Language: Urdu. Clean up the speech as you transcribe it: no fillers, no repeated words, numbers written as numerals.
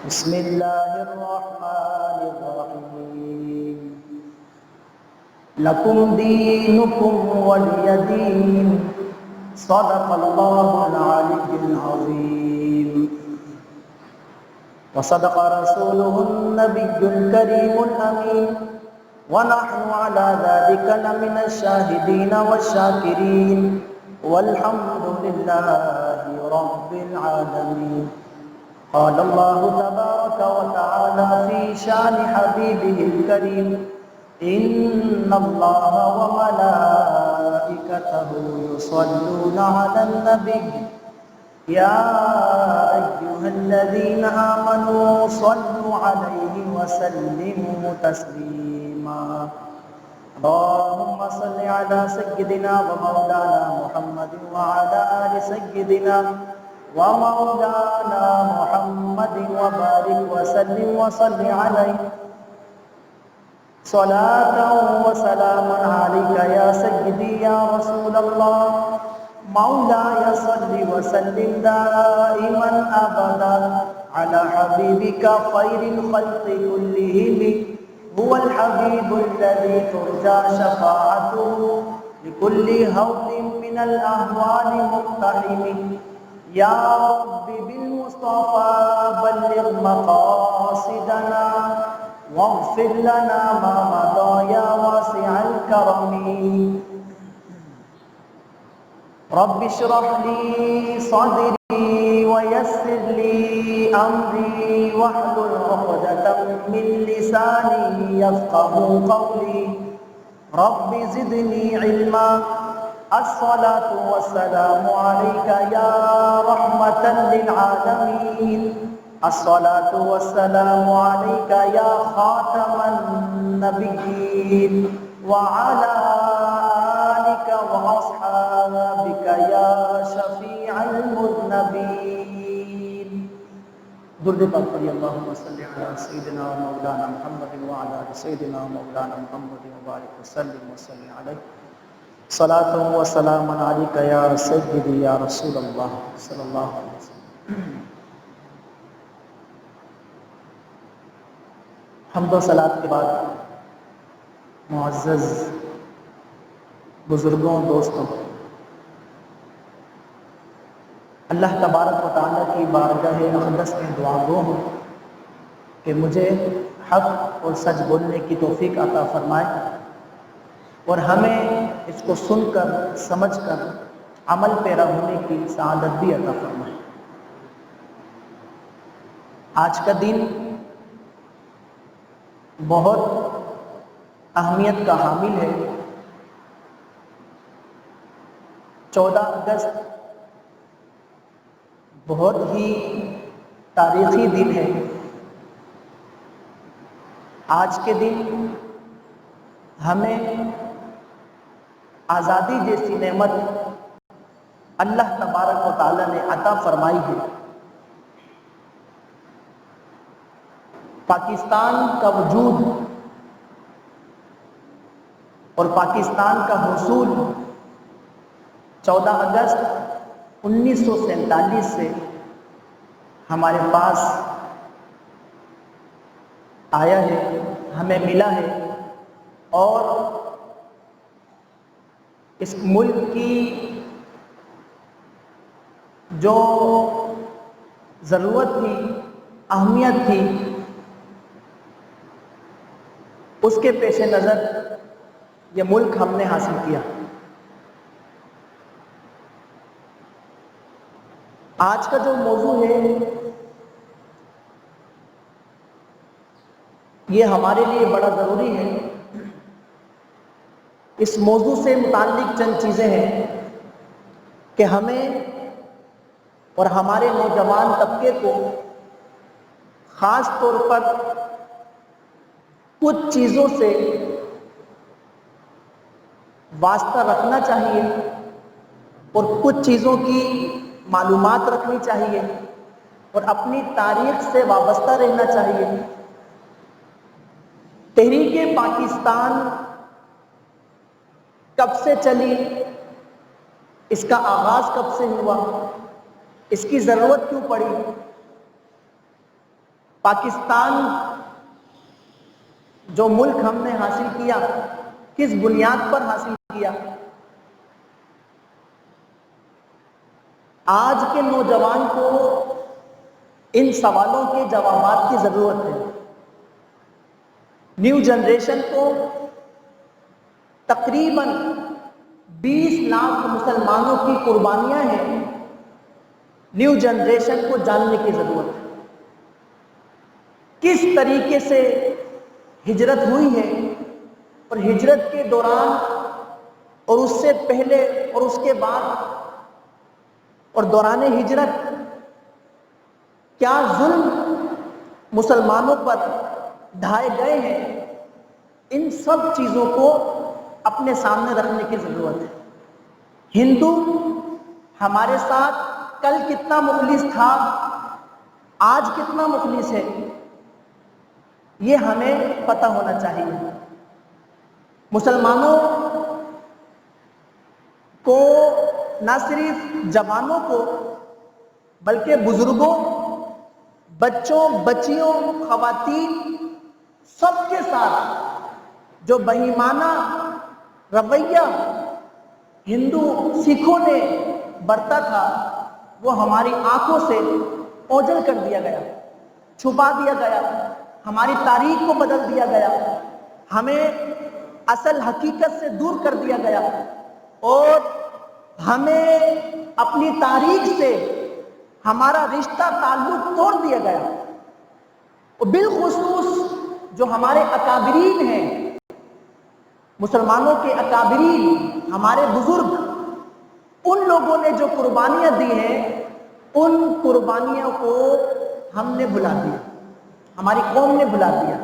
بسم الله الرحمن الرحيم لكم دينكم ولي دين صدق الله العلي العظيم وصدق رسوله النبي الكريم الأمين ونحن على ذلك لمن الشاهدين والشاكرين والحمد لله رب العالمين. قال الله تبارك وتعالى في شان حبيبه الكريم إن الله وملائكته يصلون على النبي يا أيها الذين آمنوا صلوا عليه وسلموا تسليما. اللهم صل على سيدنا ومولانا محمد وعلى آل سيدنا ومولانا محمد وبارك وسلم وصل عليه صلاة وسلام عليك يا سيدي يا رسول الله. مولاي صل وسلم دائما أبدا على حبيبك خير الخلق كلهم هو الحبيب الذي ترجى شفاعته لكل هول من الأهوال مقتحم. يا رب بالمصطفى بلغ مقاصدنا واغفر لنا ما مضى يا واسع الكرم. رب اشرح لي صدري ويسر لي أمري واحلل عقدة من لساني يفقه قولي. رب زدني علما. الصلاة والسلام عليك يا رحمة للعالمين. الصلاة والسلام عليك يا خاتم النبيين وعلى آلك وأصحابك يا شفيع المذنبين. درد پاک پڑھی اللہم صلی علی سیدنا و مولانا محمد وعلی آل سیدنا و مولانا محمد وبارک وسلم وصلی علیہ صلاۃ و سلام علیک یا سیدی یا رسول اللہ صلی اللہ علیہ وسلم. حمد و صلات کے بعد معزز بزرگوں دوستوں، اللہ تبارک و تعالیٰ کی بارگاہ اقدس میں دعا گو ہوں کہ مجھے حق اور سچ بولنے کی توفیق عطا فرمائے اور ہمیں اس کو سن کر سمجھ کر عمل پیرا ہونے کی سعادت بھی عطا فرمائے. آج کا دن بہت اہمیت کا حامل ہے. 14 اگست بہت ہی تاریخی دن ہے. آج کے دن ہمیں آزادی جیسی نعمت اللہ تبارک و تعالیٰ نے عطا فرمائی ہے. پاکستان کا وجود اور پاکستان کا حصول 14 اگست 1947 سے ہمارے پاس آیا ہے، ہمیں ملا ہے اور اس ملک کی جو ضرورت تھی، اہمیت تھی، اس کے پیش نظر یہ ملک ہم نے حاصل کیا. آج کا جو موضوع ہے یہ ہمارے لیے بڑا ضروری ہے. اس موضوع سے متعلق چند چیزیں ہیں کہ ہمیں اور ہمارے نوجوان طبقے کو خاص طور پر کچھ چیزوں سے واسطہ رکھنا چاہیے اور کچھ چیزوں کی معلومات رکھنی چاہیے اور اپنی تاریخ سے وابستہ رہنا چاہیے. تحریک پاکستان کب سے چلی، اس کا آغاز کب سے ہوا، اس کی ضرورت کیوں پڑی، پاکستان جو ملک ہم نے حاصل کیا کس بنیاد پر حاصل کیا؟ آج کے نوجوان کو ان سوالوں کے جوابات کی ضرورت ہے۔ نیو جنریشن کو تقریباً 20 لاکھ مسلمانوں کی قربانیاں ہیں، نیو جنریشن کو جاننے کی ضرورت ہے۔ کس طریقے سے ہجرت ہوئی ہے اور ہجرت کے دوران اور اس سے پہلے اور اس کے بعد اور دوران ہجرت کیا ظلم مسلمانوں پر ڈھائے گئے ہیں، ان سب چیزوں کو اپنے سامنے رکھنے کی ضرورت ہے۔ ہندو ہمارے ساتھ کل کتنا مخلص تھا، آج کتنا مخلص ہے، یہ ہمیں پتہ ہونا چاہیے۔ مسلمانوں کو نہ صرف جوانوں کو بلکہ بزرگوں، بچوں، بچیوں، خواتین سب کے ساتھ جو بہیمانہ رویہ ہندو سکھوں نے برتا تھا وہ ہماری آنکھوں سے اوجھل کر دیا گیا، چھپا دیا گیا، ہماری تاریخ کو بدل دیا گیا، ہمیں اصل حقیقت سے دور کر دیا گیا اور ہمیں اپنی تاریخ سے ہمارا رشتہ تعلق توڑ دیا گیا۔ اور بالخصوص جو ہمارے اکابرین ہیں، مسلمانوں کے اکابرین، ہمارے بزرگ، ان لوگوں نے جو قربانیاں دی ہیں ان قربانیوں کو ہم نے بھلا دیا، ہماری قوم نے بھلا دیا۔